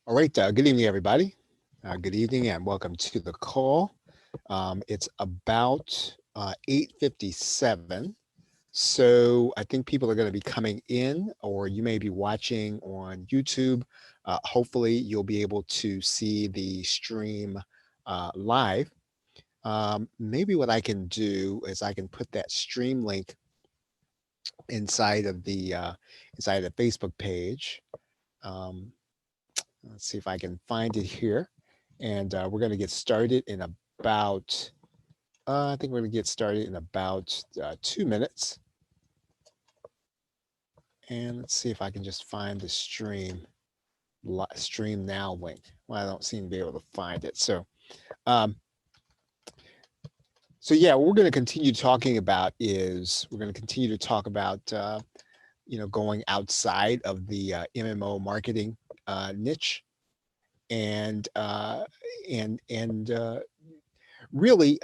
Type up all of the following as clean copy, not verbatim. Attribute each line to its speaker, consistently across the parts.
Speaker 1: All right, good evening, everybody. Good evening and welcome to the call. It's about 8:57. So I think people are going to be coming in, or you may be watching on YouTube. Hopefully, you'll be able to see the stream live. Maybe what I can do is I can put that stream link inside of the Facebook page. Um, let's see if I can find it here. And we're going to get started in about, I think we're going to get started in about 2 minutes. And let's see if I can just find the stream now link. Well, I don't seem to be able to find it. Um, so yeah, what we're going to continue talking about is we're going to continue to talk about, going outside of the MMO marketing niche and really,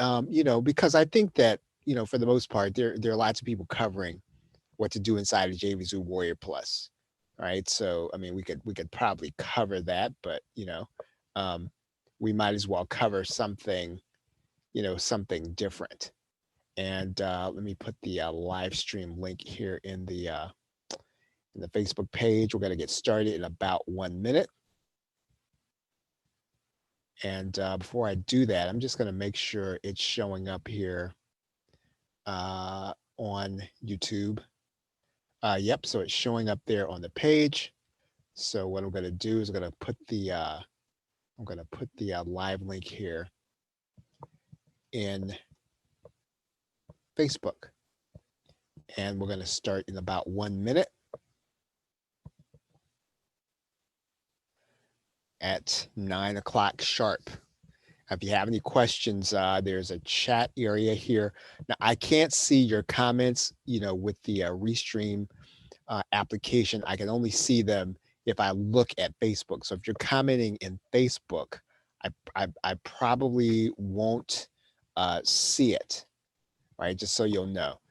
Speaker 1: because I think that, for the most part, there are lots of people covering what to do inside of JVZoo Warrior Plus, right? So, I mean, we could probably cover that, but um, we might as well cover something, something different. And let me put the live stream link here in the Facebook page. We're going to get started in about 1 minute. And before I do that, I'm just going to make sure it's showing up here on YouTube. Yep, so it's showing up there on the page. So what I'm going to do is I'm going to put the live link here in Facebook, and we're going to start in about 1 minute at 9 o'clock sharp. If you have any questions, there's a chat area here. Now I can't see your comments, with the Restream application. I can only see them if I look at Facebook. So if you're commenting in Facebook, I probably won't see it, right? Just so you'll know.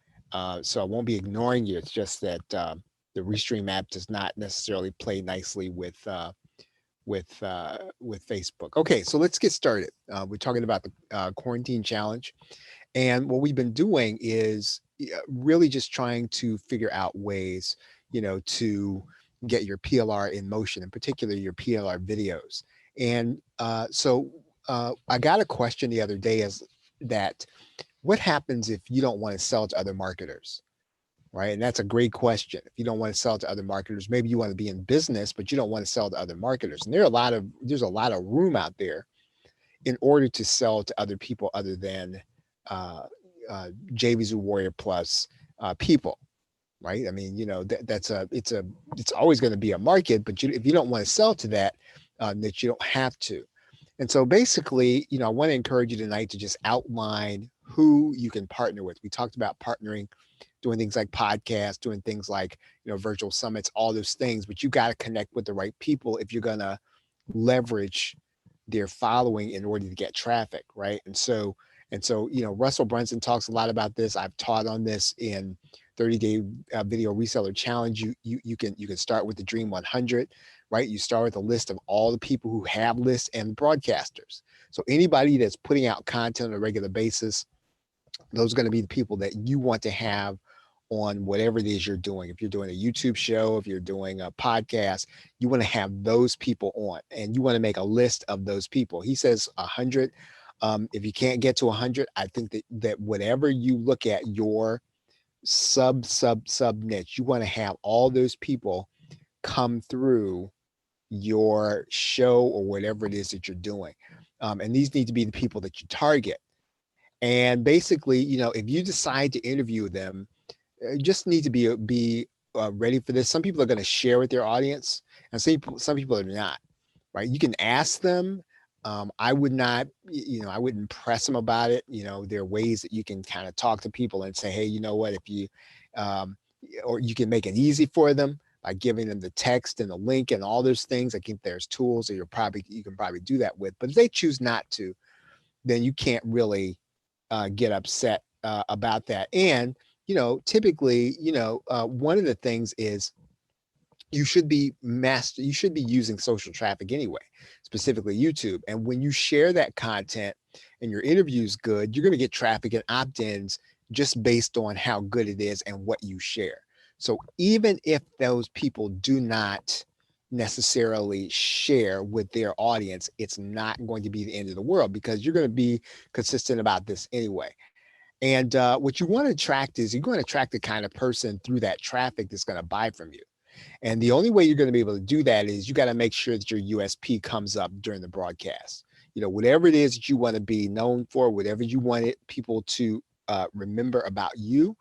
Speaker 1: So I won't be ignoring you. It's just that the Restream app does not necessarily play nicely with Facebook. Okay, so let's get started. We're talking about the quarantine challenge, and what we've been doing is really just trying to figure out ways, to get your PLR in motion, in particular your PLR videos. And I got a question the other day is that what happens if you don't want to sell to other marketers? Right. And that's a great question. If you don't want to sell to other marketers, maybe you want to be in business, but you don't want to sell to other marketers. And there's a lot of room out there in order to sell to other people other than uh, JVZoo Warrior Plus people, right? I mean, it's always going to be a market, but if you don't want to sell to that niche, you don't have to. And so basically, I want to encourage you tonight to just outline who you can partner with. We talked about partnering, doing things like podcasts, doing things like, virtual summits, all those things, but you got to connect with the right people if you're going to leverage their following in order to get traffic, right? And so, Russell Brunson talks a lot about this. I've taught on this in 30-day video reseller challenge. You can start with the Dream 100, right? You start with a list of all the people who have lists and broadcasters. So anybody that's putting out content on a regular basis, those are going to be the people that you want to have on whatever it is you're doing. If you're doing a YouTube show, if you're doing a podcast, you want to have those people on, and you want to make a list of those people. He says 100. If you can't get to 100, I think that whatever you look at your sub niche, you want to have all those people come through your show or whatever it is that you're doing. And these need to be the people that you target. And basically, if you decide to interview them, you just need to be ready for this. Some people are going to share with their audience, and some people are not. Right? You can ask them. I would not, I wouldn't press them about it. There are ways that you can kind of talk to people and say, hey, you know what, if you, or you can make it easy for them by giving them the text and the link and all those things. I think there's tools that you can probably do that with. But if they choose not to, then you can't really get upset about that. And typically, one of the things is you should be using social traffic anyway, specifically YouTube. And when you share that content and your interview is good, you're going to get traffic and opt-ins just based on how good it is and what you share. So even if those people do not necessarily share with their audience, it's not going to be the end of the world, because you're going to be consistent about this anyway. And what you want to attract is, you're going to attract the kind of person through that traffic that's going to buy from you. And the only way you're going to be able to do that is you got to make sure that your USP comes up during the broadcast. Whatever it is that you want to be known for, whatever you wanted people to remember about you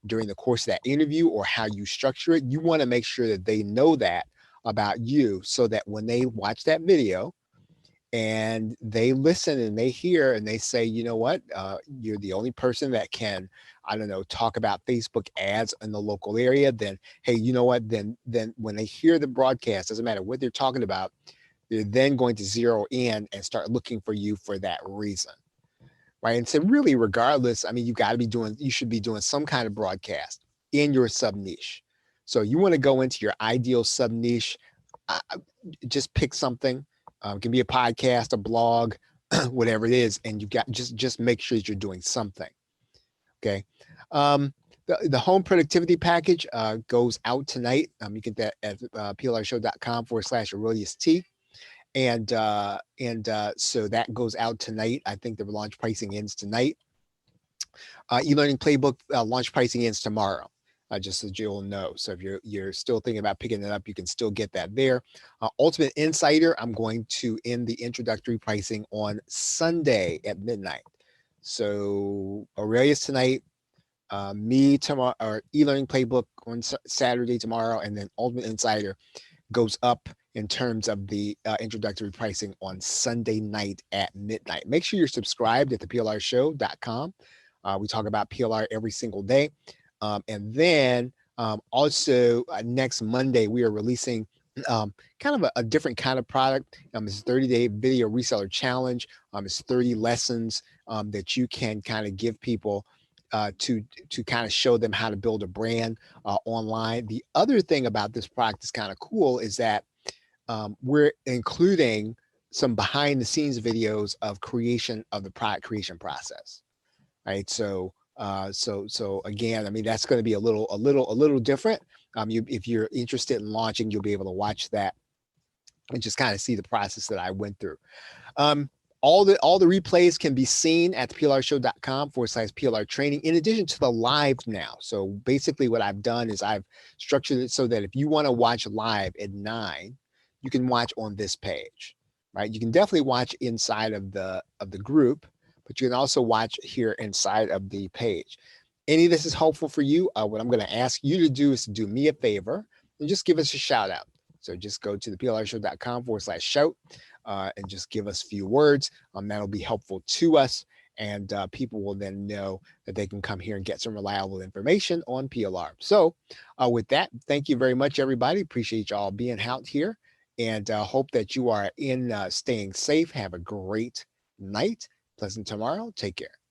Speaker 1: during the course of that interview, or how you structure it, you want to make sure that they know that about you, so that when they watch that video and they listen and they hear and they say, you know what, you're the only person that can, I don't know, talk about Facebook ads in the local area, then, hey, you know what, then when they hear the broadcast, doesn't matter what they're talking about, they're then going to zero in and start looking for you for that reason. Right. And so really, regardless, I mean, you should be doing some kind of broadcast in your sub niche. So you want to go into your ideal sub niche, uh, just pick something. It can be a podcast, a blog, whatever it is, and you got just make sure that you're doing something. Okay. The home productivity package goes out tonight. You get that at plrshow.com/AureliusT. So that goes out tonight. I think the launch pricing ends tonight. E-learning playbook launch pricing ends tomorrow. Just so you'll know. So if you're still thinking about picking it up, you can still get that there. Ultimate Insider, I'm going to end the introductory pricing on Sunday at midnight. So Aurelius tonight, me tomorrow, or e-learning playbook on Saturday tomorrow, and then Ultimate Insider goes up in terms of the introductory pricing on Sunday night at midnight. Make sure you're subscribed at theplrshow.com. We talk about PLR every single day. And then also next Monday, we are releasing kind of a different kind of product. It's a 30-day video reseller challenge. It's 30 lessons that you can kind of give people to kind of show them how to build a brand online. The other thing about this product is kind of cool is that we're including some behind the scenes videos of creation of the product creation process. Right. So again, I mean, that's going to be a little different. If you're interested in launching, you'll be able to watch that and just kind of see the process that I went through. All the replays can be seen at theplrshow.com/PLR training, in addition to the live now. So basically what I've done is I've structured it so that if you want to watch live at 9, you can watch on this page, right? You can definitely watch inside of the group, but you can also watch here inside of the page. Any of this is helpful for you. What I'm going to ask you to do is to do me a favor and just give us a shout out. So just go to theplrshow.com/shout and just give us a few words. That'll be helpful to us. And people will then know that they can come here and get some reliable information on PLR. So with that, thank you very much, everybody. Appreciate y'all being out here, and hope that you are staying safe. Have a great night. Pleasant tomorrow. Take care.